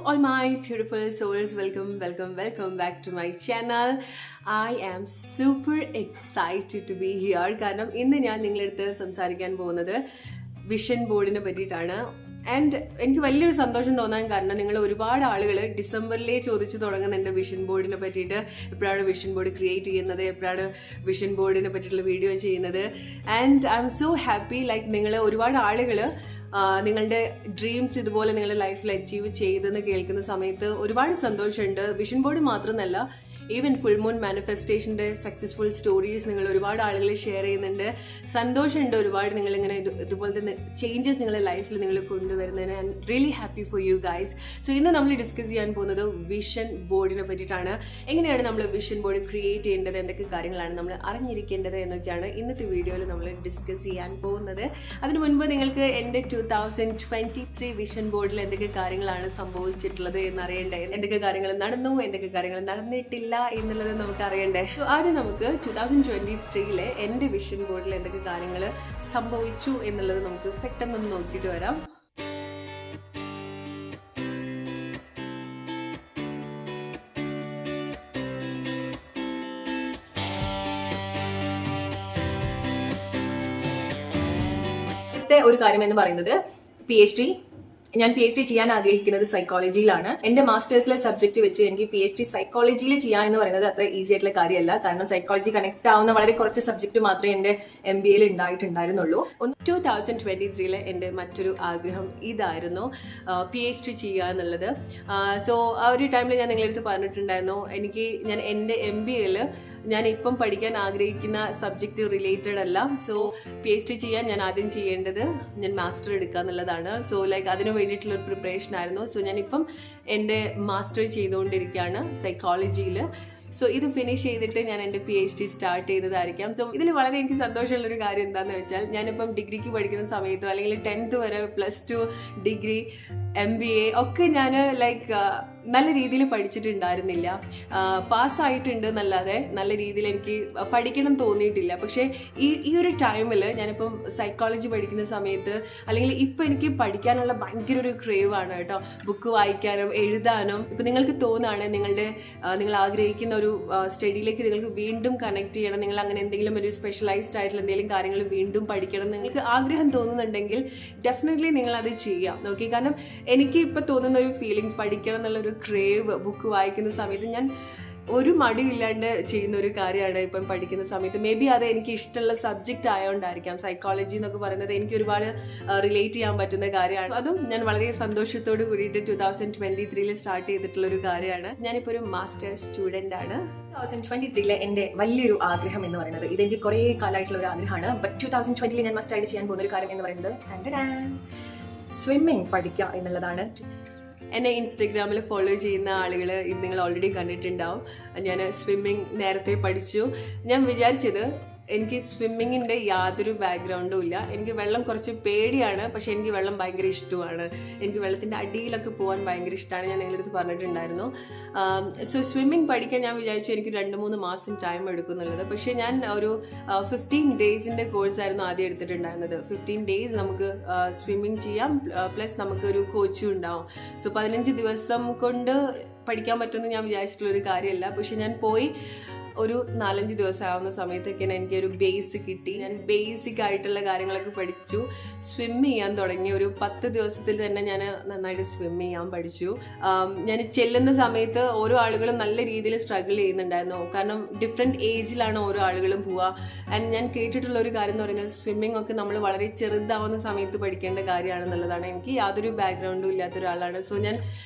all my beautiful souls, welcome back to my channel. I am super excited to be here കാരണം ഇന്ന് ഞാൻ നിങ്ങളടുത്ത് സംസാരിക്കാൻ പോകുന്നത് വിഷൻ ബോർഡിനെ പറ്റിയിട്ടാണ്. ആൻഡ് എനിക്ക് വലിയൊരു സന്തോഷം തോന്നാൻ കാരണം നിങ്ങൾ ഒരുപാട് ആളുകൾ ഡിസംബറിലേ ചോദിച്ചു തുടങ്ങുന്നുണ്ട് വിഷൻ ബോർഡിനെ പറ്റിയിട്ട്. എപ്പോഴാണ് വിഷൻ ബോർഡ് ക്രിയേറ്റ് ചെയ്യുന്നത്, എപ്പോഴാണ് വിഷൻ ബോർഡിനെ പറ്റിയിട്ടുള്ള വീഡിയോ ചെയ്യുന്നത്. And I M so happy, like നിങ്ങൾ ഒരുപാട് ആളുകൾ നിങ്ങളുടെ ഡ്രീംസ് ഇതുപോലെ നിങ്ങളുടെ ലൈഫിൽ അച്ചീവ് ചെയ്തെന്ന് കേൾക്കുന്ന സമയത്ത് ഒരുപാട് സന്തോഷമുണ്ട്. വിഷൻ ബോർഡ് മാത്രമല്ല, ഈവൻ ഫുൾ മൂൺ മാനിഫെസ്റ്റേഷൻ്റെ സക്സസ്ഫുൾ സ്റ്റോറീസ് നിങ്ങൾ ഒരുപാട് ആളുകൾ ഷെയർ ചെയ്യുന്നുണ്ട്. സന്തോഷമുണ്ട് ഒരുപാട് നിങ്ങളിങ്ങനെ ഇതുപോലത്തെ ചേഞ്ചസ് നിങ്ങളുടെ ലൈഫിൽ നിങ്ങൾ കൊണ്ടുവരുന്നതിന്. I am really happy for you guys. So ഇന്ന് നമ്മൾ ഡിസ്കസ് ചെയ്യാൻ പോകുന്നത് വിഷൻ ബോർഡിനെ പറ്റിയിട്ടാണ്. എങ്ങനെയാണ് നമ്മൾ വിഷൻ ബോർഡ് ക്രിയേറ്റ് ചെയ്യേണ്ടത്, എന്തൊക്കെ കാര്യങ്ങളാണ് നമ്മൾ അറിഞ്ഞിരിക്കേണ്ടത് എന്നൊക്കെയാണ് ഇന്നത്തെ വീഡിയോയിൽ നമ്മൾ ഡിസ്കസ് ചെയ്യാൻ പോകുന്നത്. അതിനു മുൻപ് നിങ്ങൾക്ക് എൻ്റെ 2023 വിഷൻ ബോർഡിൽ എന്തൊക്കെ കാര്യങ്ങളാണ് സംഭവിച്ചിട്ടുള്ളത് എന്നറിയണ്ടേ, എന്തൊക്കെ കാര്യങ്ങൾ നടന്നു, എന്തൊക്കെ കാര്യങ്ങൾ നടന്നിട്ടില്ല എന്നുള്ളത് നമുക്ക് അറിയണ്ടേ. ആദ്യം നമുക്ക് 2023 എൻ്റെ വിഷൻ ബോർഡിൽ എന്തൊക്കെ കാര്യങ്ങൾ സംഭവിച്ചു എന്നുള്ളത് നമുക്ക് പെട്ടെന്നൊന്ന് നോക്കിയിട്ട് വരാം. ഒരു കാര്യം എന്ന് പറയുന്നത് ഞാൻ പി എച്ച് ഡി ചെയ്യാൻ ആഗ്രഹിക്കുന്നത് സൈക്കോളജിയിലാണ്. എന്റെ മാസ്റ്റേഴ്സിലെ സബ്ജക്ട് വെച്ച് എനിക്ക് പി എച്ച് ഡി സൈക്കോളജിയിൽ ചെയ്യാൻ എന്ന് പറയുന്നത് അത്ര ഈസി ആയിട്ടുള്ള കാര്യമല്ല. കാരണം സൈക്കോളജി കണക്ട് ആവുന്ന വളരെ കുറച്ച് സബ്ജക്ട് മാത്രമേ എന്റെ MBA ഉണ്ടായിട്ടുണ്ടായിരുന്നുള്ളൂ. 2023 എന്റെ മറ്റൊരു ആഗ്രഹം ഇതായിരുന്നു, പി എച്ച് ഡി ചെയ്യുക എന്നുള്ളത്. സോ ആ ഒരു ടൈമിൽ ഞാൻ നിങ്ങളടുത്ത് പറഞ്ഞിട്ടുണ്ടായിരുന്നു, ഞാൻ എന്റെ MBA ഞാൻ ഇപ്പം പഠിക്കാൻ ആഗ്രഹിക്കുന്ന സബ്ജക്റ്റ് റിലേറ്റഡ് അല്ല. സോ പി എച്ച് ഡി ചെയ്യാൻ ഞാൻ ആദ്യം ചെയ്യേണ്ടത് ഞാൻ മാസ്റ്റർ എടുക്കുക എന്നുള്ളതാണ്. സോ ലൈക്ക് അതിന് വേണ്ടിയിട്ടുള്ള ഒരു പ്രിപ്പറേഷൻ ആയിരുന്നു. സോ ഞാനിപ്പം എൻ്റെ മാസ്റ്റർ ചെയ്തുകൊണ്ടിരിക്കുകയാണ് സൈക്കോളജിയിൽ. സോ ഇത് ഫിനിഷ് ചെയ്തിട്ട് ഞാൻ എൻ്റെ PhD സ്റ്റാർട്ട് ചെയ്തതായിരിക്കാം. സോ ഇതിൽ വളരെ എനിക്ക് സന്തോഷമുള്ളൊരു കാര്യം എന്താണെന്ന് വെച്ചാൽ, ഞാനിപ്പം ഡിഗ്രിക്ക് പഠിക്കുന്ന സമയത്തോ അല്ലെങ്കിൽ 10th വരെ +2 ഡിഗ്രി MBA ഒക്കെ ഞാൻ ലൈക്ക് നല്ല രീതിയിൽ പഠിച്ചിട്ടുണ്ടായിരുന്നില്ല. പാസ്സായിട്ടുണ്ട് എന്നല്ലാതെ നല്ല രീതിയിൽ എനിക്ക് പഠിക്കണം തോന്നിയിട്ടില്ല. പക്ഷേ ഈ ഒരു ടൈമിൽ ഞാനിപ്പം സൈക്കോളജി പഠിക്കുന്ന സമയത്ത്, അല്ലെങ്കിൽ ഇപ്പം എനിക്ക് പഠിക്കാനുള്ള ഭയങ്കര ഒരു ക്രേവ് ആണ് കേട്ടോ. ബുക്ക് വായിക്കാനും എഴുതാനും. ഇപ്പം നിങ്ങൾക്ക് തോന്നുകയാണ് നിങ്ങൾ ആഗ്രഹിക്കുന്ന ഒരു സ്റ്റഡിയിലേക്ക് നിങ്ങൾക്ക് വീണ്ടും കണക്ട് ചെയ്യണം, നിങ്ങൾ അങ്ങനെ എന്തെങ്കിലും ഒരു സ്പെഷ്യലൈസ്ഡ് ആയിട്ടുള്ള എന്തെങ്കിലും കാര്യങ്ങൾ വീണ്ടും പഠിക്കണം നിങ്ങൾക്ക് ആഗ്രഹം തോന്നുന്നുണ്ടെങ്കിൽ ഡെഫിനറ്റ്ലി നിങ്ങൾ അത് ചെയ്യാം. നോക്കി, കാരണം എനിക്ക് ഇപ്പം തോന്നുന്ന ഒരു ഫീലിങ്സ്, പഠിക്കണം എന്നുള്ളൊരു ക്രേവ് ബുക്ക് വായിക്കുന്ന സമയത്ത് ഞാൻ ഒരു മടിയില്ലാണ്ട് ചെയ്യുന്ന ഒരു കാര്യമാണ് ഇപ്പം പഠിക്കുന്ന സമയത്ത്. മേ ബി അത് എനിക്ക് ഇഷ്ടമുള്ള സബ്ജക്റ്റ് ആയതുകൊണ്ടായിരിക്കാം. സൈക്കോളജി എന്നൊക്കെ പറയുന്നത് എനിക്ക് ഒരുപാട് റിലേറ്റ് ചെയ്യാൻ പറ്റുന്ന കാര്യമാണ്. അതും ഞാൻ വളരെ സന്തോഷത്തോട് കൂടിയിട്ട് 2023 സ്റ്റാർട്ട് ചെയ്തിട്ടുള്ള ഒരു കാര്യമാണ്. ഞാനിപ്പോൾ ഒരു മാസ്റ്റർ സ്റ്റുഡൻ്റ് ആണ്. 2023 എൻ്റെ വലിയൊരു ആഗ്രഹം എന്ന് പറയുന്നത്, ഇതെനിക്ക് കുറേ കാലമായിട്ടുള്ള ഒരു ആഗ്രഹമാണ്. ബട്ട് 2020 ഞാൻ മസ്റ്റായിട്ട് ചെയ്യാൻ പോകുന്ന ഒരു കാര്യം എന്ന് പറയുന്നത് സ്വിമ്മിങ് പഠിക്കുക എന്നുള്ളതാണ്. എന്നെ ഇൻസ്റ്റഗ്രാമിൽ ഫോളോ ചെയ്യുന്ന ആളുകൾ ഇത് നിങ്ങൾ ഓൾറെഡി കണ്ടിട്ടുണ്ടാവും. ഞാൻ സ്വിമ്മിങ് നേരത്തെ പഠിച്ചു. ഞാൻ വിചാരിച്ചത് എനിക്ക് സ്വിമ്മിങ്ങിൻ്റെ യാതൊരു ബാക്ക്ഗ്രൗണ്ടും ഇല്ല. എനിക്ക് വെള്ളം കുറച്ച് പേടിയാണ്, പക്ഷേ എനിക്ക് വെള്ളം ഭയങ്കര ഇഷ്ടമാണ്. എനിക്ക് വെള്ളത്തിൻ്റെ അടിയിലൊക്കെ പോകാൻ ഭയങ്കര ഇഷ്ടമാണ്. ഞാൻ നിങ്ങളുടെ അടുത്ത് പറഞ്ഞിട്ടുണ്ടായിരുന്നു. സോ സ്വിമ്മിങ് പഠിക്കാൻ ഞാൻ വിചാരിച്ചു എനിക്ക് 2-3 മാസം ടൈം എടുക്കുന്നുള്ളത്. പക്ഷേ ഞാൻ ഒരു 15 ഡേയ്സിൻ്റെ കോഴ്സായിരുന്നു ആദ്യം എടുത്തിട്ടുണ്ടായിരുന്നത്. 15 ഡേയ്സ് നമുക്ക് സ്വിമ്മിങ് ചെയ്യാം, പ്ലസ് നമുക്കൊരു കോച്ചും ഉണ്ടാവും. സോ 15 ദിവസം കൊണ്ട് പഠിക്കാൻ പറ്റുമെന്ന് ഞാൻ വിചാരിച്ചിട്ടുള്ളൊരു കാര്യമല്ല. പക്ഷെ ഞാൻ പോയി ഒരു 4-5 ദിവസം ആവുന്ന സമയത്തൊക്കെയാണ് എനിക്കൊരു ബേസ് കിട്ടി. ഞാൻ ബേസിക് ആയിട്ടുള്ള കാര്യങ്ങളൊക്കെ പഠിച്ചു. സ്വിം ചെയ്യാൻ തുടങ്ങി. ഒരു 10 ദിവസത്തിൽ തന്നെ ഞാൻ നന്നായിട്ട് സ്വിം ചെയ്യാൻ പഠിച്ചു. ഞാൻ ചെല്ലുന്ന സമയത്ത് ഓരോ ആളുകളും നല്ല രീതിയിൽ സ്ട്രഗിൾ ചെയ്യുന്നുണ്ടായിരുന്നു. കാരണം ഡിഫറെൻറ്റ് ഏജിലാണ് ഓരോ ആളുകളും പോവുക. ആൻഡ് ഞാൻ കേട്ടിട്ടുള്ള ഒരു കാര്യം എന്ന് പറയുന്നത്, സ്വിമ്മിങ് ഒക്കെ നമ്മൾ വളരെ ചെറുതാവുന്ന സമയത്ത് പഠിക്കേണ്ട കാര്യമാണെന്നുള്ളതാണ്. എനിക്ക് യാതൊരു ബാക്ക്ഗ്രൗണ്ടും ഇല്ലാത്ത ഒരാളാണ്. സോ ഞാൻ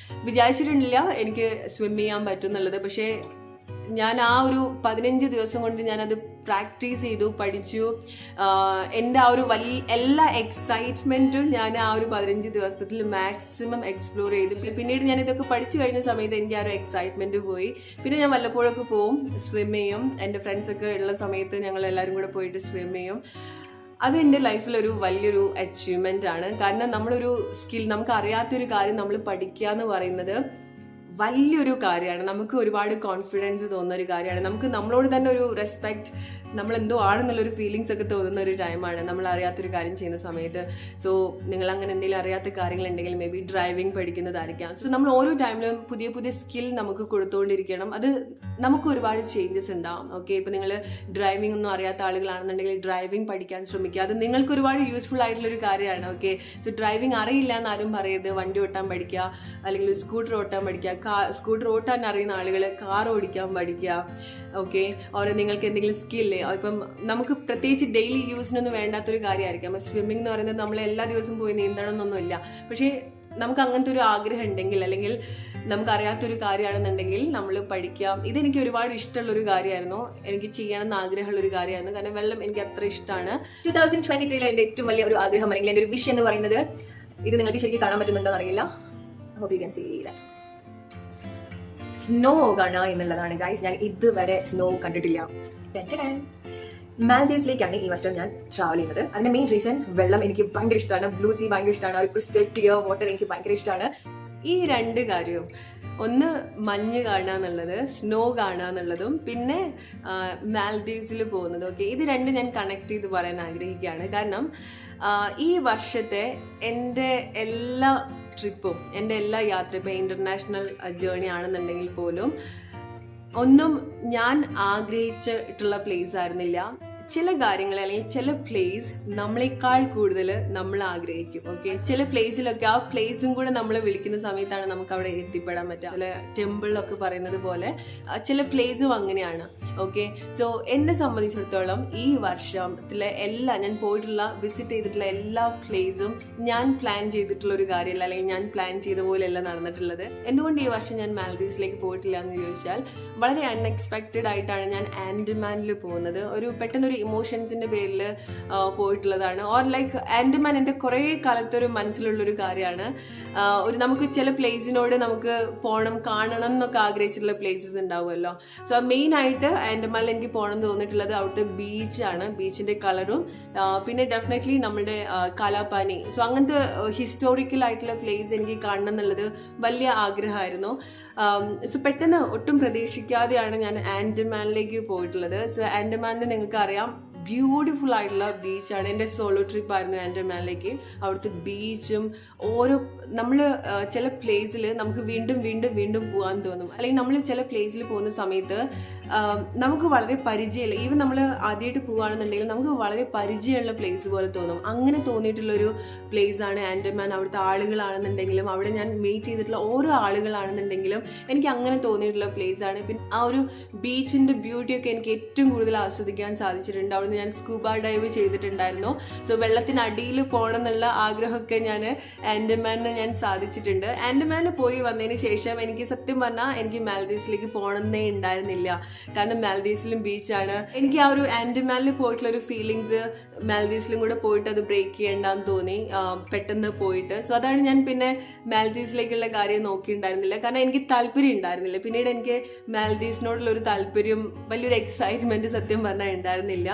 വിചാരിച്ചിട്ടില്ല എനിക്ക് സ്വിം ചെയ്യാൻ പറ്റും എന്നുള്ളത്. പക്ഷേ ഞാൻ ആ ഒരു 15 ദിവസം കൊണ്ട് ഞാനത് പ്രാക്ടീസ് ചെയ്തു, പഠിച്ചു. എൻ്റെ ആ ഒരു എല്ലാ എക്സൈറ്റ്മെൻറ്റും ഞാൻ ആ ഒരു 15 ദിവസത്തിൽ മാക്സിമം എക്സ്പ്ലോർ ചെയ്തു. പിന്നീട് ഞാൻ ഇതൊക്കെ പഠിച്ചു കഴിഞ്ഞ സമയത്ത് എനിക്ക് ആ ഒരു എക്സൈറ്റ്മെൻറ്റ് പോയി. പിന്നെ ഞാൻ വല്ലപ്പോഴൊക്കെ പോവും, സ്വിം ചെയ്യും. എൻ്റെ ഫ്രണ്ട്സൊക്കെ ഉള്ള സമയത്ത് ഞങ്ങൾ എല്ലാവരും കൂടെ പോയിട്ട് സ്വിം ചെയ്യും. അത് എൻ്റെ ലൈഫിലൊരു വലിയൊരു അച്ചീവ്മെൻ്റ് ആണ്. കാരണം നമ്മളൊരു സ്കിൽ, നമുക്ക് അറിയാത്തൊരു കാര്യം നമ്മൾ പഠിക്കുക എന്ന് പറയുന്നത് വലിയൊരു കാര്യമാണ്. നമുക്ക് ഒരുപാട് കോൺഫിഡൻസ് തോന്നുന്ന ഒരു കാര്യമാണ്. നമുക്ക് നമ്മളോട് തന്നെ ഒരു റെസ്പെക്റ്റ് നമ്മൾ എന്തോ ആണെന്നുള്ളൊരു ഫീലിങ്സ് ഒക്കെ തോന്നുന്ന ഒരു ടൈമാണ് നമ്മൾ അറിയാത്തൊരു കാര്യം ചെയ്യുന്ന സമയത്ത്. സോ നിങ്ങൾ അങ്ങനെ എന്തെങ്കിലും അറിയാത്ത കാര്യങ്ങളുണ്ടെങ്കിൽ മേ ബി ഡ്രൈവിംഗ് പഠിക്കുന്നതായിരിക്കാം. സോ നമ്മൾ ഓരോ ടൈമിലും പുതിയ പുതിയ സ്കിൽ നമുക്ക് കൊടുത്തുകൊണ്ടിരിക്കണം. അത് നമുക്ക് ഒരുപാട് ചേഞ്ചസ് ഉണ്ടാവും. ഓക്കെ, ഇപ്പം നിങ്ങൾ ഡ്രൈവിംഗ് ഒന്നും അറിയാത്ത ആളുകളാണെന്നുണ്ടെങ്കിൽ ഡ്രൈവിംഗ് പഠിക്കാൻ ശ്രമിക്കുക. അത് നിങ്ങൾക്ക് ഒരുപാട് യൂസ്ഫുൾ ആയിട്ടുള്ളൊരു കാര്യമാണ്. ഓക്കെ, സോ ഡ്രൈവിംഗ് അറിയില്ല എന്നാരും പറയരുത്. വണ്ടി ഓട്ടാൻ പഠിക്കുക, അല്ലെങ്കിൽ സ്കൂട്ടർ ഓട്ടാൻ പഠിക്കുക. സ്കൂട്ടർ ഓട്ടാൻ അറിയുന്ന ആളുകൾ കാർ ഓടിക്കാൻ പഠിക്കുക. ഓക്കെ, ഓരോ നിങ്ങൾക്ക് എന്തെങ്കിലും സ്കില്ലേ, ഇപ്പം നമുക്ക് പ്രത്യേകിച്ച് ഡെയിലി യൂസിനൊന്നും വേണ്ടാത്തൊരു കാര്യമായിരിക്കാം. സ്വിമ്മിംഗ് എന്ന് പറയുന്നത് നമ്മൾ എല്ലാ ദിവസവും പോയി നീന്തണം എന്നൊന്നുമില്ല. പക്ഷേ നമുക്ക് അങ്ങനത്തെ ഒരു ആഗ്രഹം ഉണ്ടെങ്കിൽ, അല്ലെങ്കിൽ നമുക്കറിയാത്തൊരു കാര്യമാണെന്നുണ്ടെങ്കിൽ നമ്മൾ പഠിക്കാം. ഇതെനിക്ക് ഒരുപാട് ഇഷ്ടമുള്ളൊരു കാര്യമായിരുന്നു, എനിക്ക് ചെയ്യണമെന്ന് ആഗ്രഹമുള്ളൊരു കാര്യമായിരുന്നു. കാരണം വെള്ളം എനിക്ക് അത്ര ഇഷ്ടമാണ്. 2023 എൻ്റെ ഏറ്റവും വലിയ ഒരു ആഗ്രഹം അല്ലെങ്കിൽ എൻ്റെ ഒരു വിഷ് എന്ന് പറയുന്നത്, ഇത് നിങ്ങൾക്ക് ശരിക്കും കാണാൻ പറ്റുന്നുണ്ടോ എന്നറിയില്ല, hope you can see that, snow കാണുക എന്നുള്ളതാണ് ഗൈസ്. ഞാൻ ഇതുവരെ സ്നോ കണ്ടിട്ടില്ല. മാൽദീവ്സിലേക്കാണ് ഈ വർഷം ഞാൻ ട്രാവൽ ചെയ്യുന്നത്. അതിന്റെ മെയിൻ റീസൺ വെള്ളം എനിക്ക് ഭയങ്കര ഇഷ്ടമാണ്, ബ്ലൂ സീ ഭയങ്കര ഇഷ്ടമാണ്, ഒരു ക്രിസ്റ്റൽ ക്ലിയർ വാട്ടർ എനിക്ക് ഭയങ്കര ഇഷ്ടമാണ്. ഈ രണ്ട് കാര്യവും, ഒന്ന് മഞ്ഞ് കാണുക എന്നുള്ളത്, സ്നോ കാണുക എന്നുള്ളതും, പിന്നെ മാൽദീവ്സിൽ പോകുന്നത്. ഓക്കെ, ഇത് രണ്ടും ഞാൻ കണക്ട് ചെയ്ത് പറയാൻ ആഗ്രഹിക്കുകയാണ്. കാരണം ഈ വർഷത്തെ എൻ്റെ എല്ലാ ട്രിപ്പും, എൻ്റെ എല്ലാ യാത്ര, ഇപ്പോൾ ഇൻ്റർനാഷണൽ ജേർണി ആണെന്നുണ്ടെങ്കിൽ പോലും ഒന്നും ഞാൻ ആഗ്രഹിച്ചിട്ടുള്ള പ്ലേസ് ആയിരുന്നില്ല. ചില കാര്യങ്ങൾ അല്ലെങ്കിൽ ചില പ്ലേസ് നമ്മളെക്കാൾ കൂടുതൽ നമ്മൾ ആഗ്രഹിക്കും. ഓക്കെ, ചില പ്ലേസിലൊക്കെ ആ പ്ലേസും കൂടെ നമ്മളെ വിളിക്കുന്ന സമയത്താണ് നമുക്ക് അവിടെ എത്തിപ്പെടാൻ പറ്റുക. ചില ടെമ്പിളിലൊക്കെ പറയുന്നത് പോലെ ചില പ്ലേസും അങ്ങനെയാണ്. ഓക്കെ, സോ എന്നെ സംബന്ധിച്ചിടത്തോളം ഈ വർഷത്തിലെ ഞാൻ പോയിട്ടുള്ള വിസിറ്റ് ചെയ്തിട്ടുള്ള എല്ലാ പ്ലേസും ഞാൻ പ്ലാൻ ചെയ്തിട്ടുള്ള ഒരു കാര്യമല്ല, അല്ലെങ്കിൽ ഞാൻ പ്ലാൻ ചെയ്ത പോലെയല്ല നടന്നിട്ടുള്ളത്. എന്തുകൊണ്ട് ഈ വർഷം ഞാൻ മാൽദീവ്സിലേക്ക് പോയിട്ടില്ല എന്ന് ചോദിച്ചാൽ, വളരെ അൺഎക്സ്പെക്റ്റഡ് ആയിട്ടാണ് ഞാൻ ആൻഡമാനിൽ പോകുന്നത്. ഒരു പെട്ടെന്നൊരു ഇമോഷൻസിന്റെ പേരിൽ പോയിട്ടുള്ളതാണ്. ഓർ ലൈക്ക് ആൻഡമാൻ എൻ്റെ കുറേ കാലത്തൊരു മനസ്സിലുള്ളൊരു കാര്യമാണ്. നമുക്ക് ചില പ്ലേസിനോട് നമുക്ക് പോകണം, കാണണം എന്നൊക്കെ ആഗ്രഹിച്ചിട്ടുള്ള പ്ലേസസ് ഉണ്ടാവുമല്ലോ. സോ മെയിൻ ആയിട്ട് ആൻഡമാനിൽ എനിക്ക് പോകണം എന്ന് തോന്നിയിട്ടുള്ളത് അവിടുത്തെ ബീച്ചാണ്, ബീച്ചിന്റെ കളറും, പിന്നെ ഡെഫിനറ്റ്ലി നമ്മുടെ കാലാപാനി. സോ അങ്ങനത്തെ ഹിസ്റ്റോറിക്കൽ ആയിട്ടുള്ള പ്ലേസ് എനിക്ക് കാണണം എന്നുള്ളത് വലിയ ആഗ്രഹമായിരുന്നു. സോ പെട്ടെന്ന് ഒട്ടും പ്രതീക്ഷിക്കാതെയാണ് ഞാൻ ആൻഡമാനിലേക്ക് പോയിട്ടുള്ളത്. സോ ആൻഡമാനിൽ നിങ്ങൾക്ക് അറിയാം, ബ്യൂട്ടിഫുൾ ആയിട്ടുള്ള ബീച്ചാണ്. എൻ്റെ സോളോ ട്രിപ്പായിരുന്നു ആൻഡമാനിലേക്ക്. അവിടുത്തെ ബീച്ചും നമ്മൾ ചില പ്ലേസിൽ നമുക്ക് വീണ്ടും വീണ്ടും വീണ്ടും പോകാൻ തോന്നും. അല്ലെങ്കിൽ നമ്മൾ ചില പ്ലേസിൽ പോകുന്ന സമയത്ത് നമുക്ക് വളരെ പരിചയമില്ല, ഈവൻ നമ്മൾ ആദ്യമായിട്ട് പോവുകയാണെന്നുണ്ടെങ്കിൽ നമുക്ക് വളരെ പരിചയമുള്ള പ്ലേസ് പോലെ തോന്നും. അങ്ങനെ തോന്നിയിട്ടുള്ളൊരു പ്ലേസാണ് ആൻഡമാൻ. അവിടുത്തെ ആളുകളാണെന്നുണ്ടെങ്കിലും, അവിടെ ഞാൻ മീറ്റ് ചെയ്തിട്ടുള്ള ഓരോ ആളുകളാണെന്നുണ്ടെങ്കിലും എനിക്ക് അങ്ങനെ തോന്നിയിട്ടുള്ള പ്ലേസാണ്. പിന്നെ ആ ഒരു ബീച്ചിൻ്റെ ബ്യൂട്ടിയൊക്കെ എനിക്ക് ഏറ്റവും കൂടുതൽ ആസ്വദിക്കാൻ സാധിച്ചിട്ടുണ്ട്. അവിടെ ഞാൻ സ്കൂബ ഡൈവ് ചെയ്തിട്ടുണ്ടായിരുന്നു. സോ വെള്ളത്തിനടിയിൽ പോകണം എന്നുള്ള ആഗ്രഹമൊക്കെ ആൻഡമാനിന് ഞാൻ സാധിച്ചിട്ടുണ്ട്. ആൻഡമാനിൽ പോയി വന്നതിന് ശേഷം എനിക്ക് സത്യം പറഞ്ഞാൽ എനിക്ക് മാൽദീവ്സിലേക്ക് പോകണമെന്നേ ഉണ്ടായിരുന്നില്ല. കാരണം മാൽദീവ്സിലും ബീച്ചാണ്. എനിക്ക് ആ ഒരു ആൻഡമാനിൽ പോയിട്ടുള്ള ഒരു ഫീലിങ്സ് മാൽദീവ്സിലും കൂടെ പോയിട്ട് അത് ബ്രേക്ക് ചെയ്യേണ്ടെന്ന് തോന്നി പെട്ടെന്ന് പോയിട്ട്. സോ അതാണ് ഞാൻ പിന്നെ മാൽദീവ്സിലേക്കുള്ള കാര്യം നോക്കിയിട്ടുണ്ടായിരുന്നില്ല. കാരണം എനിക്ക് താല്പര്യം ഉണ്ടായിരുന്നില്ല. പിന്നീട് എനിക്ക് മാൽദീവ്സിനോടുള്ള ഒരു താല്പര്യം, വലിയൊരു എക്സൈറ്റ്മെന്റ് സത്യം പറഞ്ഞാൽ ഉണ്ടായിരുന്നില്ല.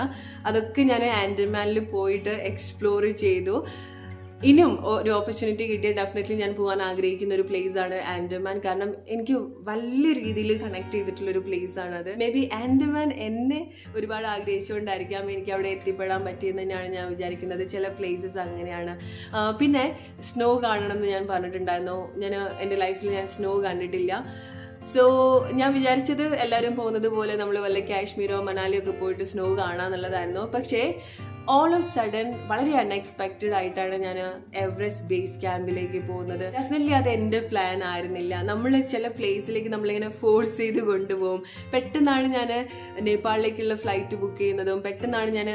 അതൊക്കെ ഞാൻ ആൻഡമാനിൽ പോയിട്ട് എക്സ്പ്ലോർ ചെയ്തു. ഇനിയും ഒരു ഓപ്പർച്യൂണിറ്റി കിട്ടിയാൽ ഡെഫിനറ്റ്ലി ഞാൻ പോകാൻ ആഗ്രഹിക്കുന്ന ഒരു പ്ലേസ് ആണ് ആൻഡമാൻ. കാരണം എനിക്ക് വലിയ രീതിയിൽ കണക്ട് ചെയ്തിട്ടുള്ളൊരു പ്ലേസ് ആണ് അത്. മേ ബി ആൻഡമാൻ എന്നെ ഒരുപാട് ആഗ്രഹിച്ചുകൊണ്ടായിരിക്കാം എനിക്ക് അവിടെ എത്തിപ്പെടാൻ പറ്റിയെന്ന് തന്നെയാണ് ഞാൻ വിചാരിക്കുന്നത്. ചില പ്ലേസസ് അങ്ങനെയാണ്. പിന്നെ സ്നോ കാണണം എന്ന് ഞാൻ പറഞ്ഞിട്ടുണ്ടായിരുന്നു. എൻ്റെ ലൈഫിൽ ഞാൻ സ്നോ കണ്ടിട്ടില്ല. സോ ഞാൻ വിചാരിച്ചത് എല്ലാവരും പോകുന്നത് പോലെ നമ്മൾ വല്ല കാശ്മീരോ മനാലിയോ ഒക്കെ പോയിട്ട് സ്നോ കാണാന്നുള്ളതായിരുന്നു. പക്ഷേ ഓൾ ഓഫ് സഡൻ വളരെ അൺഎക്സ്പെക്റ്റഡ് ആയിട്ടാണ് ഞാൻ എവറസ്റ്റ് ബേസ് ക്യാമ്പിലേക്ക് പോകുന്നത്. ഡെഫിനറ്റ്ലി അത് എൻ്റെ പ്ലാൻ ആയിരുന്നില്ല. നമ്മൾ ചില പ്ലേസിലേക്ക് നമ്മളിങ്ങനെ ഫോഴ്സ് ചെയ്ത് കൊണ്ടുപോകും. പെട്ടെന്നാണ് ഞാൻ നേപ്പാളിലേക്കുള്ള ഫ്ലൈറ്റ് ബുക്ക് ചെയ്യുന്നതും. പെട്ടെന്നാണ് ഞാൻ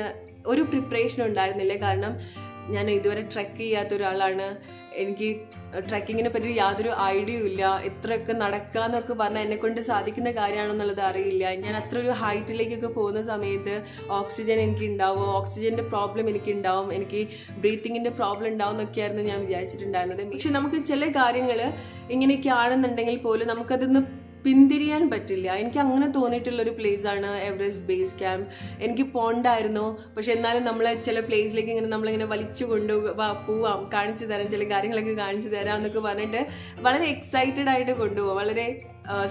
ഒരു പ്രിപ്പറേഷനും ഉണ്ടായിരുന്നില്ല. കാരണം ഞാൻ ഇതുവരെ ട്രെക്ക് ചെയ്യാത്ത ഒരാളാണ്. എനിക്ക് ട്രെക്കിങ്ങിനെ പറ്റി യാതൊരു ഐഡിയയും ഇല്ല. എത്രയൊക്കെ നടക്കാന്നൊക്കെ പറഞ്ഞാൽ എന്നെ കൊണ്ട് സാധിക്കുന്ന കാര്യമാണെന്നുള്ളത് അറിയില്ല. ഞാൻ അത്ര ഒരു ഹൈറ്റിലേക്കൊക്കെ പോകുന്ന സമയത്ത് ഓക്സിജൻ എനിക്ക് ഉണ്ടാവും, ഓക്സിജൻ്റെ പ്രോബ്ലം എനിക്ക് ഉണ്ടാവും, എനിക്ക് ബ്രീത്തിങ്ങിൻ്റെ പ്രോബ്ലം ഉണ്ടാവും എന്നൊക്കെയായിരുന്നു ഞാൻ വിചാരിച്ചിട്ടുണ്ടായിരുന്നത്. പക്ഷെ നമുക്ക് ചില കാര്യങ്ങൾ ഇങ്ങനെയൊക്കെ ആണെന്നുണ്ടെങ്കിൽ പോലും നമുക്കതൊന്ന് പിന്തിരിയാൻ പറ്റില്ല. എനിക്ക് അങ്ങനെ തോന്നിയിട്ടുള്ളൊരു പ്ലേസാണ് എവറസ്റ്റ് ബേസ് ക്യാമ്പ്. എനിക്ക് പോണ്ടായിരുന്നു, പക്ഷെ എന്നാലും നമ്മളെ ചില പ്ലേസിലേക്ക് നമ്മളിങ്ങനെ വലിച്ചു പോവാം, കാണിച്ചു തരാം, ചില കാര്യങ്ങളൊക്കെ കാണിച്ചു തരാം എന്നൊക്കെ പറഞ്ഞിട്ട് വളരെ എക്സൈറ്റഡ് ആയിട്ട് കൊണ്ടുപോകാം. വളരെ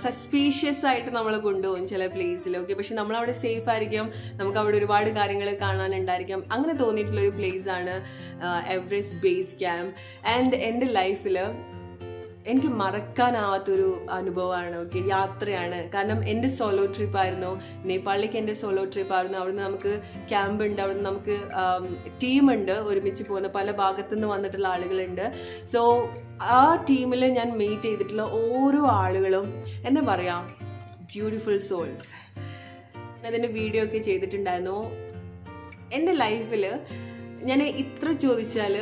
സസ്പീഷ്യസ് ആയിട്ട് നമ്മൾ കൊണ്ടുപോകും ചില പ്ലേസിൽ. ഓക്കെ, പക്ഷെ നമ്മൾ അവിടെ സേഫ് ആയിരിക്കും, നമുക്ക് അവിടെ ഒരുപാട് കാര്യങ്ങൾ കാണാനുണ്ടായിരിക്കും. അങ്ങനെ തോന്നിയിട്ടുള്ള ഒരു പ്ലേസ് ആണ് എവറസ്റ്റ് ബേസ് ക്യാമ്പ്. ആൻഡ് എൻ്റെ ലൈഫിൽ എനിക്ക് മറക്കാനാവാത്തൊരു അനുഭവമാണ്. ഓക്കെ, യാത്രയാണ്. കാരണം എൻ്റെ സോളോ ട്രിപ്പായിരുന്നു, നേപ്പാളിലേക്ക് എൻ്റെ സോളോ ട്രിപ്പായിരുന്നു. അവിടുന്ന് നമുക്ക് ക്യാമ്പ് ഉണ്ട്, അവിടുന്ന് നമുക്ക് ടീമുണ്ട്, ഒരുമിച്ച് പോകുന്ന പല ഭാഗത്തുനിന്ന് വന്നിട്ടുള്ള ആളുകളുണ്ട്. സോ ആ ടീമിൽ ഞാൻ മീറ്റ് ചെയ്തിട്ടുള്ള ഓരോ ആളുകളും എന്താ പറയാം, ബ്യൂട്ടിഫുൾ സോൾസ്. അതിൻ്റെ വീഡിയോ ഒക്കെ ചെയ്തിട്ടുണ്ടായിരുന്നു. എൻ്റെ ലൈഫിൽ ഞാൻ ഇത്ര ചോദിച്ചാൽ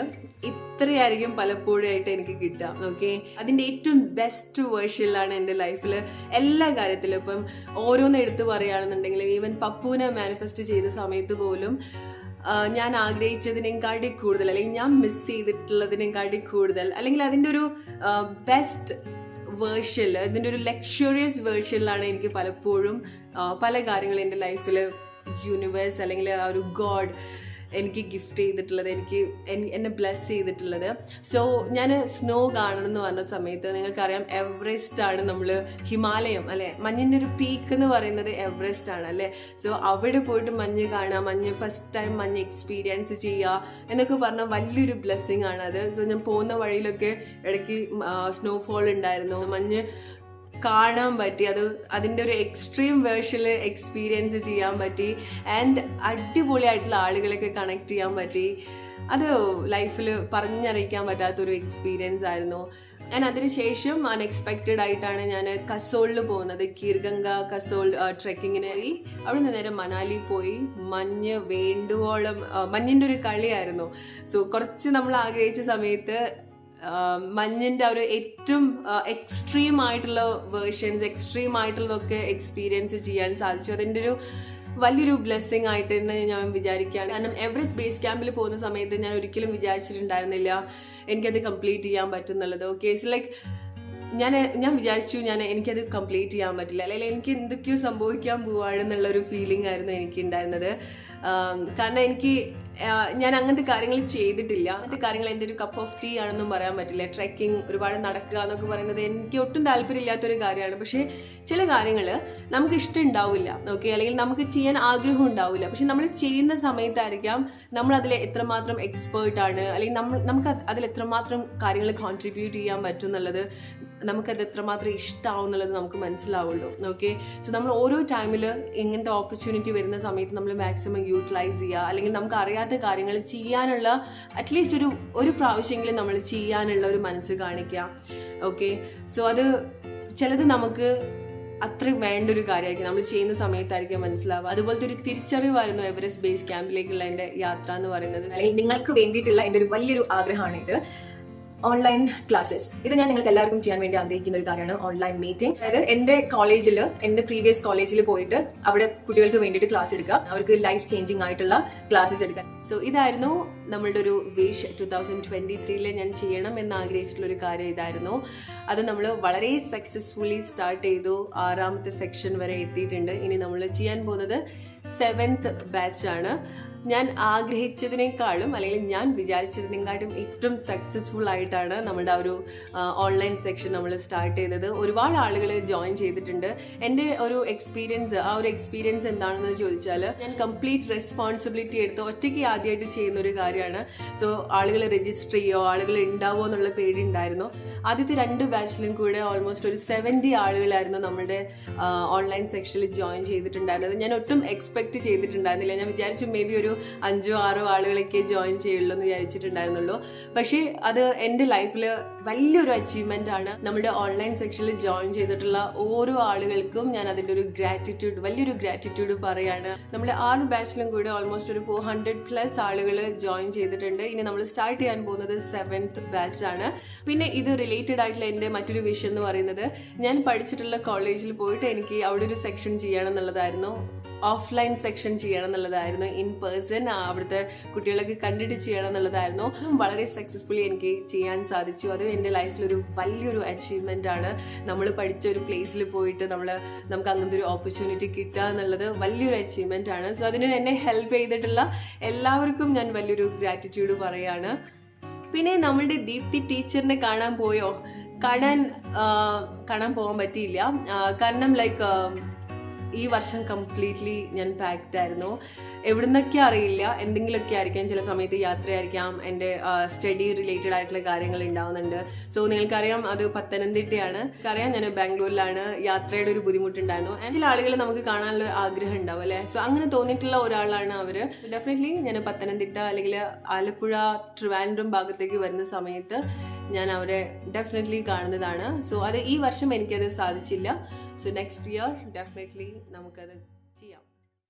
ഇത്രയായിരിക്കും പലപ്പോഴായിട്ട് എനിക്ക് കിട്ടുക. ഓക്കെ, അതിൻ്റെ ഏറ്റവും ബെസ്റ്റ് വേർഷനിലാണ് എൻ്റെ ലൈഫിൽ എല്ലാ കാര്യത്തിലും. ഇപ്പം ഓരോന്ന് എടുത്ത് പറയുകയാണെന്നുണ്ടെങ്കിൽ, ഈവൻ പപ്പുവിനെ മാനിഫെസ്റ്റ് ചെയ്ത സമയത്ത് പോലും ഞാൻ ആഗ്രഹിച്ചതിനേക്കാട്ടി കൂടുതൽ, അല്ലെങ്കിൽ ഞാൻ മിസ് ചെയ്തിട്ടുള്ളതിനേക്കാട്ടി കൂടുതൽ, അല്ലെങ്കിൽ അതിൻ്റെ ഒരു ബെസ്റ്റ് വേർഷനിൽ, ഇതിൻ്റെ ഒരു ലക്ഷറിയസ് വേർഷനിലാണ് എനിക്ക് പലപ്പോഴും പല കാര്യങ്ങളും എൻ്റെ ലൈഫിൽ യൂണിവേഴ്സ് അല്ലെങ്കിൽ ആ ഒരു ഗോഡ് എനിക്ക് ഗിഫ്റ്റ് ചെയ്തിട്ടുള്ളത്, എന്നെ ബ്ലെസ് ചെയ്തിട്ടുള്ളത്. സോ ഞാൻ സ്നോ കാണണം എന്ന് പറഞ്ഞ സമയത്ത് നിങ്ങൾക്കറിയാം, എവറസ്റ്റ് ആണ് നമ്മൾ, ഹിമാലയം അല്ലേ, മഞ്ഞിൻ്റെ ഒരു പീക്ക് എന്ന് പറയുന്നത് എവറസ്റ്റ് ആണ് അല്ലേ. സോ അവിടെ പോയിട്ട് മഞ്ഞ് കാണുക, ഫസ്റ്റ് ടൈം മഞ്ഞ് എക്സ്പീരിയൻസ് ചെയ്യുക എന്നൊക്കെ പറഞ്ഞാൽ വലിയൊരു ബ്ലെസ്സിങ് ആണ് അത്. സോ ഞാൻ പോകുന്ന വഴിയിലൊക്കെ ഇടയ്ക്ക് സ്നോഫോൾ ഉണ്ടായിരുന്നു, മഞ്ഞ് കാണാൻ പറ്റി, അതിൻ്റെ ഒരു എക്സ്ട്രീം വേർഷനിൽ എക്സ്പീരിയൻസ് ചെയ്യാൻ പറ്റി. ആൻഡ് അടിപൊളിയായിട്ടുള്ള ആളുകളൊക്കെ കണക്ട് ചെയ്യാൻ പറ്റി. അത് ലൈഫിൽ പറഞ്ഞറിയിക്കാൻ പറ്റാത്തൊരു എക്സ്പീരിയൻസ് ആയിരുന്നു. ആൻഡ് അതിനുശേഷം അൺഎക്സ്പെക്റ്റഡ് ആയിട്ടാണ് ഞാൻ കസോളിൽ പോകുന്നത്, കീർഗംഗ കസോൾ ട്രെക്കിങ്ങിന്. അവിടെ നിന്ന് നേരെ മണാലി പോയി. മഞ്ഞ് വേണ്ടുവോളം, മഞ്ഞിൻ്റെ ഒരു കളിയായിരുന്നു. സോ കുറച്ച് നമ്മൾ ആഗ്രഹിച്ച സമയത്ത് മഞ്ഞിൻ്റെ ഒരു ഏറ്റവും എക്സ്ട്രീം ആയിട്ടുള്ള വേർഷൻസ്, എക്സ്ട്രീം ആയിട്ടുള്ളതൊക്കെ എക്സ്പീരിയൻസ് ചെയ്യാൻ സാധിച്ചു. അതിൻ്റെ ഒരു വലിയൊരു ബ്ലെസ്സിങ് ആയിട്ട് തന്നെ ഞാൻ വിചാരിക്കുകയാണ്. കാരണം എവറസ്റ്റ് ബേസ് ക്യാമ്പിൽ പോകുന്ന സമയത്ത് ഞാൻ ഒരിക്കലും വിചാരിച്ചിട്ടുണ്ടായിരുന്നില്ല എനിക്കത് കംപ്ലീറ്റ് ചെയ്യാൻ പറ്റുന്നുള്ളത്. ഓക്കെ, ഇറ്റ്സ് ലൈക്ക് ഞാൻ വിചാരിച്ചു എനിക്കത് കംപ്ലീറ്റ് ചെയ്യാൻ പറ്റില്ല, അല്ലെങ്കിൽ എനിക്ക് എന്തൊക്കെയോ സംഭവിക്കാൻ പോവാണെന്നുള്ളൊരു ഫീലിംഗ് ആയിരുന്നു എനിക്കുണ്ടായിരുന്നത്. കാരണം ഞാൻ അങ്ങനത്തെ കാര്യങ്ങൾ ചെയ്തിട്ടില്ല. അങ്ങനത്തെ കാര്യങ്ങൾ എൻ്റെ ഒരു കപ്പ് ഓഫ് ടീ ആണെന്നും പറയാൻ പറ്റില്ല. ട്രെക്കിംഗ്, ഒരുപാട് നടക്കുക എന്നൊക്കെ പറയുന്നത് എനിക്ക് ഒട്ടും താല്പര്യമില്ലാത്തൊരു കാര്യമാണ്. പക്ഷേ ചില കാര്യങ്ങൾ നമുക്ക് ഇഷ്ടം ഉണ്ടാവില്ല, ഓക്കെ, അല്ലെങ്കിൽ നമുക്ക് ചെയ്യാൻ ആഗ്രഹം ഉണ്ടാവില്ല. പക്ഷെ നമ്മൾ ചെയ്യുന്ന സമയത്തായിരിക്കാം നമ്മൾ അതിൽ എത്രമാത്രം എക്സ്പേർട്ടാണ്, അല്ലെങ്കിൽ നമുക്ക് അതിൽ എത്രമാത്രം കാര്യങ്ങൾ കോൺട്രിബ്യൂട്ട് ചെയ്യാൻ പറ്റും എന്നുള്ളത്, നമുക്കത് എത്രമാത്രം ഇഷ്ടമാവും എന്നുള്ളത് നമുക്ക് മനസ്സിലാവുള്ളൂ. ഓക്കെ, സോ നമ്മൾ ഓരോ ടൈമിൽ ഇങ്ങനത്തെ ഓപ്പർച്യൂണിറ്റി വരുന്ന സമയത്ത് നമ്മൾ മാക്സിമം യൂട്ടിലൈസ് ചെയ്യുക, അല്ലെങ്കിൽ നമുക്ക് അറിയാത്ത കാര്യങ്ങൾ ചെയ്യാനുള്ള അറ്റ്ലീസ്റ്റ് ഒരു പ്രാവശ്യമെങ്കിലും നമ്മൾ ചെയ്യാനുള്ള ഒരു മനസ്സ് കാണിക്കുക. ഓക്കെ, സോ അത് ചിലത് നമുക്ക് അത്രയും വേണ്ട ഒരു കാര്യമായിരിക്കും, നമ്മൾ ചെയ്യുന്ന സമയത്തായിരിക്കും മനസ്സിലാവുക. അതുപോലത്തെ ഒരു തിരിച്ചറിവായിരുന്നു എവറസ്റ്റ് ബേസ് ക്യാമ്പിലേക്കുള്ള എൻ്റെ യാത്ര എന്ന് പറയുന്നത്. അല്ലെങ്കിൽ നിങ്ങൾക്ക് വേണ്ടിയിട്ടുള്ള എൻ്റെ ഒരു വലിയൊരു ആഗ്രഹമാണ് ഇത്, ഓൺലൈൻ ക്ലാസ്സസ്. ഇത് ഞാൻ നിങ്ങൾക്ക് എല്ലാവർക്കും ചെയ്യാൻ വേണ്ടി ആഗ്രഹിക്കുന്ന ഒരു കാര്യമാണ്, ഓൺലൈൻ മീറ്റിംഗ്. അതായത് എൻ്റെ പ്രീവിയസ് കോളേജിൽ പോയിട്ട് അവിടെ കുട്ടികൾക്ക് വേണ്ടിയിട്ട് ക്ലാസ് എടുക്കുക, അവർക്ക് ലൈഫ് ചേഞ്ചിങ് ആയിട്ടുള്ള ക്ലാസ്സസ് എടുക്കുക. സോ ഇതായിരുന്നു നമ്മളുടെ ഒരു വിഷ്. 2023 ഞാൻ ചെയ്യണം എന്ന് ആഗ്രഹിച്ചിട്ടുള്ള ഒരു കാര്യം ഇതായിരുന്നു. അത് നമ്മൾ വളരെ സക്സസ്ഫുള്ളി സ്റ്റാർട്ട് ചെയ്തു. 6ാമത്തെ സെക്ഷൻ വരെ എത്തിയിട്ടുണ്ട്. ഇനി നമ്മൾ ചെയ്യാൻ പോകുന്നത് 7th ബാച്ചാണ്. ഞാൻ ആഗ്രഹിച്ചതിനേക്കാളും, അല്ലെങ്കിൽ ഞാൻ വിചാരിച്ചതിനേക്കാളും ഏറ്റവും സക്സസ്ഫുൾ ആയിട്ടാണ് നമ്മുടെ ആ ഒരു ഓൺലൈൻ സെക്ഷൻ നമ്മൾ സ്റ്റാർട്ട് ചെയ്തത്. ഒരുപാട് ആളുകൾ ജോയിൻ ചെയ്തിട്ടുണ്ട്. എൻ്റെ ഒരു എക്സ്പീരിയൻസ്, ആ ഒരു എക്സ്പീരിയൻസ് എന്താണെന്ന് ചോദിച്ചാൽ, ഞാൻ കംപ്ലീറ്റ് റെസ്പോൺസിബിലിറ്റി എടുത്ത് ഒറ്റയ്ക്ക് ആദ്യമായിട്ട് ചെയ്യുന്ന ഒരു കാര്യമാണ്. സോ ആളുകൾ രജിസ്റ്റർ ചെയ്യുമോ, ആളുകൾ ഉണ്ടാവുമോ എന്നുള്ള പേടി ഉണ്ടായിരുന്നു. ആദ്യത്തെ 2 ബാച്ചിലും കൂടെ ഓൾമോസ്റ്റ് ഒരു 70 ആളുകളായിരുന്നു നമ്മുടെ ഓൺലൈൻ സെക്ഷനിൽ ജോയിൻ ചെയ്തിട്ടുണ്ടായിരുന്നത്. ഞാൻ ഒട്ടും എക്സ്പെക്ട് ചെയ്തിട്ടുണ്ടായിരുന്നില്ല. ഞാൻ വിചാരിച്ചു മേ ബി ഒരു 5-6 ആളുകളൊക്കെ ജോയിൻ ചെയ്യുള്ളൂ എന്ന് വിചാരിച്ചിട്ടുണ്ടായിരുന്നുള്ളൂ. പക്ഷേ അത് എൻ്റെ ലൈഫിൽ വലിയൊരു അച്ചീവ്മെന്റ് ആണ്. നമ്മുടെ ഓൺലൈൻ സെക്ഷനിൽ ജോയിൻ ചെയ്തിട്ടുള്ള ഓരോ ആളുകൾക്കും ഞാൻ അതിൻ്റെ ഒരു വലിയൊരു ഗ്രാറ്റിറ്റ്യൂഡ് പറയാണ്. നമ്മുടെ 6 ബാച്ചിലും കൂടെ ഓൾമോസ്റ്റ് ഒരു 400+ ആളുകൾ ജോയിൻ ചെയ്തിട്ടുണ്ട്. ഇനി നമ്മൾ സ്റ്റാർട്ട് ചെയ്യാൻ പോകുന്നത് 7th ബാച്ചാണ്. പിന്നെ ഇത് റിലേറ്റഡ് ആയിട്ടുള്ള എൻ്റെ മറ്റൊരു വിഷയം എന്ന് പറയുന്നത്, ഞാൻ പഠിച്ചിട്ടുള്ള കോളേജിൽ പോയിട്ട് എനിക്ക് അവിടെ ഒരു സെക്ഷൻ ചെയ്യണം എന്നുള്ളതായിരുന്നു, ഓഫ്ലൈൻ സെക്ഷൻ ചെയ്യണം എന്നുള്ളതായിരുന്നു, ഇൻ പേഴ്സൺ അവിടുത്തെ കുട്ടികളൊക്കെ കണ്ടിട്ട് ചെയ്യണം എന്നുള്ളതായിരുന്നു. വളരെ സക്സസ്ഫുള്ളി എനിക്ക് ചെയ്യാൻ സാധിച്ചു. അത് എൻ്റെ ലൈഫിലൊരു വലിയൊരു അച്ചീവ്മെൻ്റ് ആണ്. നമ്മൾ പഠിച്ച ഒരു പ്ലേസിൽ പോയിട്ട് നമുക്ക് അങ്ങനത്തെ ഒരു ഓപ്പർച്യൂണിറ്റി കിട്ടുക എന്നുള്ളത് വലിയൊരു അച്ചീവ്മെൻ്റ് ആണ്. സോ അതിന് എന്നെ ഹെൽപ്പ് ചെയ്തിട്ടുള്ള എല്ലാവർക്കും ഞാൻ വലിയൊരു ഗ്രാറ്റിറ്റ്യൂഡ് പറയാണ്. പിന്നെ നമ്മളുടെ ദീപ്തി ടീച്ചറിനെ കാണാൻ പോയോ? കാണാൻ പോകാൻ പറ്റിയില്ല. കാരണം ലൈക്ക് ഈ വർഷം കംപ്ലീറ്റ്ലി ഞാൻ പാക്ഡ് ആയിരുന്നു. എവിടുന്നൊക്കെ അറിയില്ല, എന്തെങ്കിലുമൊക്കെ ആയിരിക്കാം. ചില സമയത്ത് യാത്രയായിരിക്കാം, എൻ്റെ സ്റ്റഡി റിലേറ്റഡ് ആയിട്ടുള്ള കാര്യങ്ങൾ ഉണ്ടാവുന്നുണ്ട്. സോ നിങ്ങൾക്കറിയാം അത് പത്തനംതിട്ടയാണ്, അറിയാം ഞാൻ ബാംഗ്ലൂരിലാണ്. യാത്രയുടെ ഒരു ബുദ്ധിമുട്ടുണ്ടായിരുന്നു. ചില ആളുകൾ നമുക്ക് കാണാനുള്ള ആഗ്രഹം ഉണ്ടാവും അല്ലേ. സോ അങ്ങനെ തോന്നിയിട്ടുള്ള ഒരാളാണ് അവർ. ഡെഫിനറ്റ്ലി ഞാൻ പത്തനംതിട്ട അല്ലെങ്കിൽ ആലപ്പുഴ, ട്രിവാൻഡ്രം ഭാഗത്തേക്ക് വരുന്ന സമയത്ത് ഞാൻ അവരെ ഡെഫിനറ്റ്ലി കാണുന്നതാണ്. സോ അത് ഈ വർഷം എനിക്കത് സാധിച്ചില്ല. സോ നെക്സ്റ്റ് ഇയർ ഡെഫിനറ്റ്ലി നമുക്കത് ചെയ്യാം.